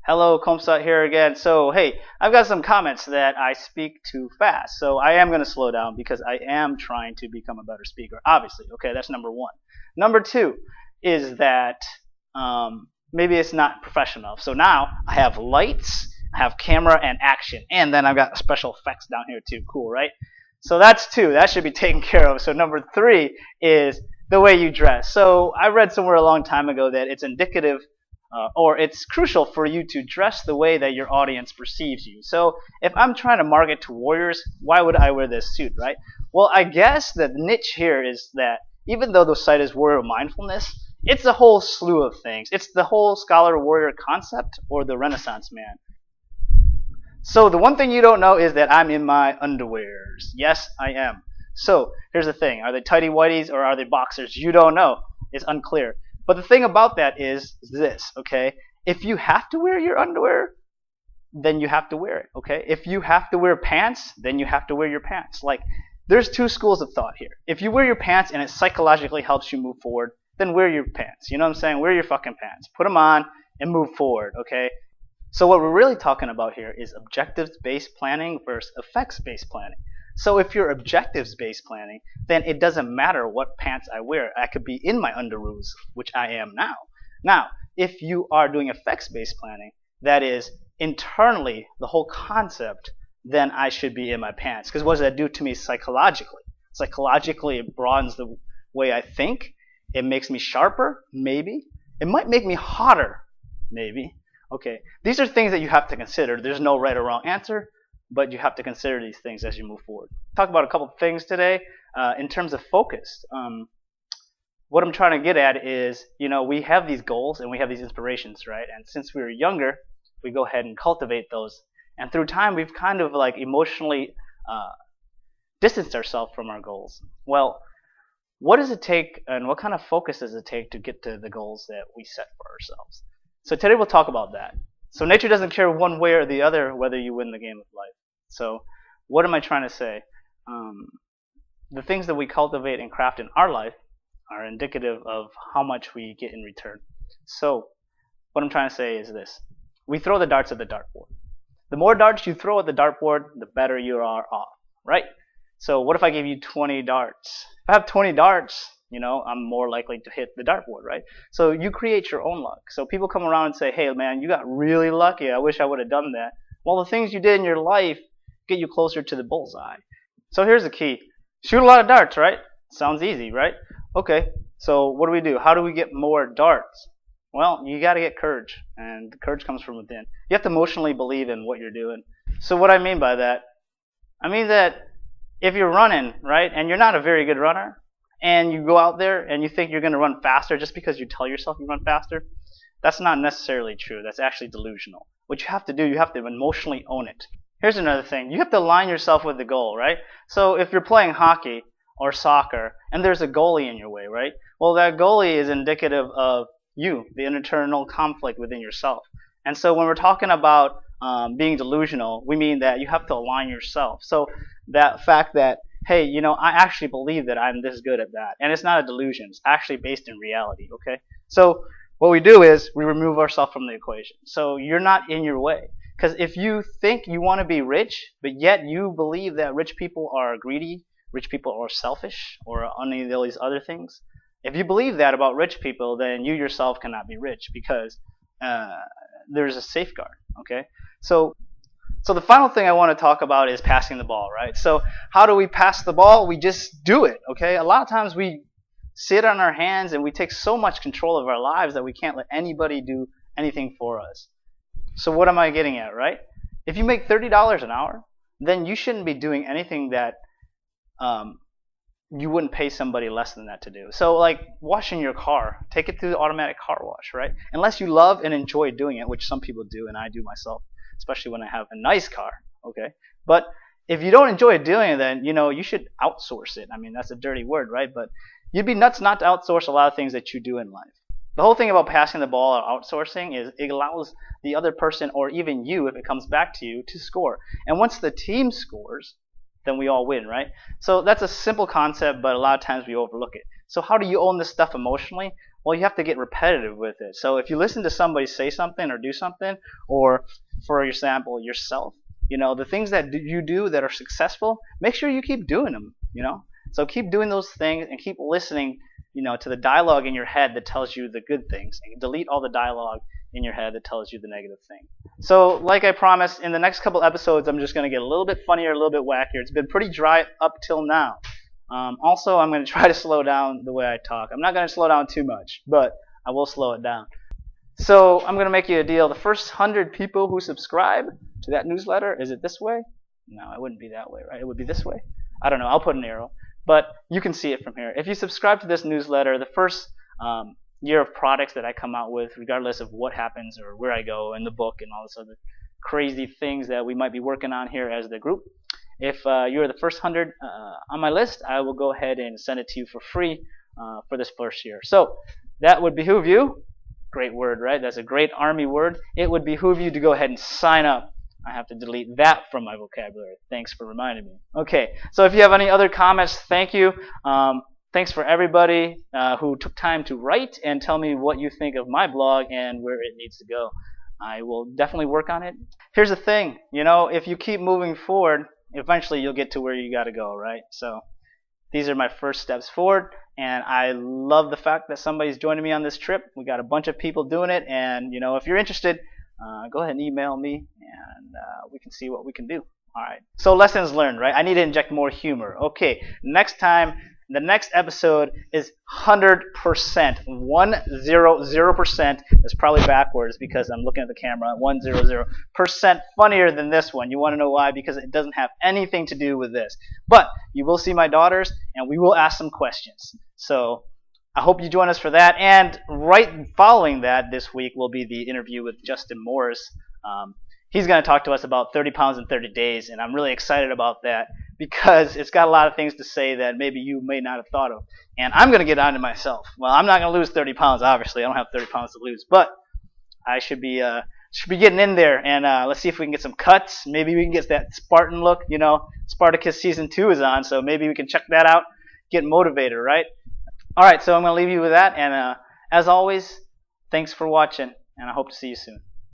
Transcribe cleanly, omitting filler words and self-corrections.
Hello, Comsat here again. So, hey, I've got some comments that I speak too fast. So I am going to slow down because I am trying to become a better speaker, obviously. Okay, that's number one. Number two is that maybe it's not professional. So now I have lights, I have camera and action, and then I've got special effects down here too. Cool, right? So that's two. That should be taken care of. So number three is the way you dress. So I read somewhere a long time ago that it's indicative or it's crucial for you to dress the way that your audience perceives you. So if I'm trying to market to warriors, why would I wear this suit, right? Well, I guess the niche here is that even though the site is Warrior Mindfulness, it's a whole slew of things. It's the whole scholar warrior concept or the Renaissance man. So the one thing you don't know is that I'm in my underwears. Yes, I am. So here's the thing. Are they tighty whities or are they boxers? You don't know. It's unclear. But the thing about that is this, okay? If you have to wear your underwear, then you have to wear it, okay? If you have to wear pants, then you have to wear your pants. Like, there's two schools of thought here. If you wear your pants and it psychologically helps you move forward, then wear your pants. You know what I'm saying? Wear your fucking pants. Put them on and move forward, okay? So what we're really talking about here is objectives-based planning versus effects-based planning. So if you're objectives-based planning, then it doesn't matter what pants I wear. I could be in my underoos, which I am now. Now, if you are doing effects-based planning, that is internally the whole concept, then I should be in my pants. Because what does that do to me psychologically? Psychologically, it broadens the way I think. It makes me sharper, maybe. It might make me hotter, maybe. Okay, these are things that you have to consider. There's no right or wrong answer, but you have to consider these things as you move forward. Talk about a couple of things today in terms of focus. What I'm trying to get at is, you know, we have these goals and we have these inspirations, right? And since we were younger, we go ahead and cultivate those. And through time, we've kind of like emotionally distanced ourselves from our goals. Well, what does it take and what kind of focus does it take to get to the goals that we set for ourselves? So today we'll talk about that. So nature doesn't care one way or the other whether you win the game of life. So what am I trying to say? The things that we cultivate and craft in our life are indicative of how much we get in return. So what I'm trying to say is this. We throw the darts at the dartboard. The more darts you throw at the dartboard, the better you are off, right? So what if I give you 20 darts? If I have 20 darts, you know, I'm more likely to hit the dartboard, right? So you create your own luck. So people come around and say, hey, man, you got really lucky. I wish I would have done that. Well, the things you did in your life get you closer to the bullseye. So here's the key. Shoot a lot of darts, right? Sounds easy, right? Okay, so what do? How do we get more darts? Well, you got to get courage, and the courage comes from within. You have to emotionally believe in what you're doing. So what I mean by that, I mean that if you're running, right, and you're not a very good runner, and you go out there and you think you're going to run faster just because you tell yourself you run faster, that's not necessarily true. That's actually delusional. What you have to do, you have to emotionally own it. Here's another thing. You have to align yourself with the goal, right? So if you're playing hockey or soccer and there's a goalie in your way, right? Well, that goalie is indicative of you, the internal conflict within yourself. And so when we're talking about being delusional, we mean that you have to align yourself. So that fact that, hey, you know, I actually believe that I'm this good at that. And it's not a delusion. It's actually based in reality, okay? So what we do is we remove ourselves from the equation. So you're not in your way. Because if you think you want to be rich, but yet you believe that rich people are greedy, rich people are selfish, or any of these other things, if you believe that about rich people, then you yourself cannot be rich because there's a safeguard, okay? So the final thing I want to talk about is passing the ball, right? So how do we pass the ball? We just do it, okay? A lot of times we sit on our hands and we take so much control of our lives that we can't let anybody do anything for us. So what am I getting at, right? If you make $30 an hour, then you shouldn't be doing anything that you wouldn't pay somebody less than that to do. So like washing your car, take it through the automatic car wash, right? Unless you love and enjoy doing it, which some people do and I do myself, especially when I have a nice car, okay? But if you don't enjoy doing it, then, you know, you should outsource it. I mean, that's a dirty word, right? But you'd be nuts not to outsource a lot of things that you do in life. The whole thing about passing the ball or outsourcing is it allows the other person or even you, if it comes back to you, to score. And once the team scores, then we all win, right? So that's a simple concept, but a lot of times we overlook it. So how do you own this stuff emotionally? Well, you have to get repetitive with it. So if you listen to somebody say something or do something, or for example, yourself, the things that you do that are successful, make sure you keep doing them. So keep doing those things and keep listening, to the dialogue in your head that tells you the good things, and delete all the dialogue in your head that tells you the negative thing. So, like I promised, in the next couple episodes, I'm just going to get a little bit funnier, a little bit wackier. It's been pretty dry up till now. Also, I'm going to try to slow down the way I talk. I'm not going to slow down too much, but I will slow it down. So I'm going to make you a deal. The first 100 people who subscribe to that newsletter, is it this way? No, it wouldn't be that way, right? It would be this way. I don't know. I'll put an arrow. But you can see it from here. If you subscribe to this newsletter, the first year of products that I come out with, regardless of what happens or where I go in the book and all this other crazy things that we might be working on here as the group, if you're the first 100 on my list, I will go ahead and send it to you for free for this first year. So that would behoove you. Great word, right? That's a great Army word. It would behoove you to go ahead and sign up. I have to delete that from my vocabulary. Thanks for reminding me. Okay, so if you have any other comments, thank you. Thanks for everybody who took time to write and tell me what you think of my blog and where it needs to go. I will definitely work on it. Here's the thing, if you keep moving forward, eventually you'll get to where you got to go, right? So these are my first steps forward, and I love the fact that somebody's joining me on this trip. We got a bunch of people doing it, and if you're interested, go ahead and email me, and we can see what we can do. All right. So lessons learned, right? I need to inject more humor. Okay. Next time, the next episode is 100%, 100%. That's probably backwards because I'm looking at the camera. 100% funnier than this one. You want to know why? Because it doesn't have anything to do with this. But you will see my daughters, and we will ask some questions. So I hope you join us for that. And right following that this week will be the interview with Justin Morris. He's going to talk to us about 30 pounds in 30 days, and I'm really excited about that because it's got a lot of things to say that maybe you may not have thought of. And I'm going to get on to myself. Well, I'm not going to lose 30 pounds, obviously. I don't have 30 pounds to lose. But I should be getting in there, and let's see if we can get some cuts. Maybe we can get that Spartan look. Spartacus Season 2 is on, so maybe we can check that out, get motivated, right? All right, so I'm going to leave you with that. And as always, thanks for watching, and I hope to see you soon.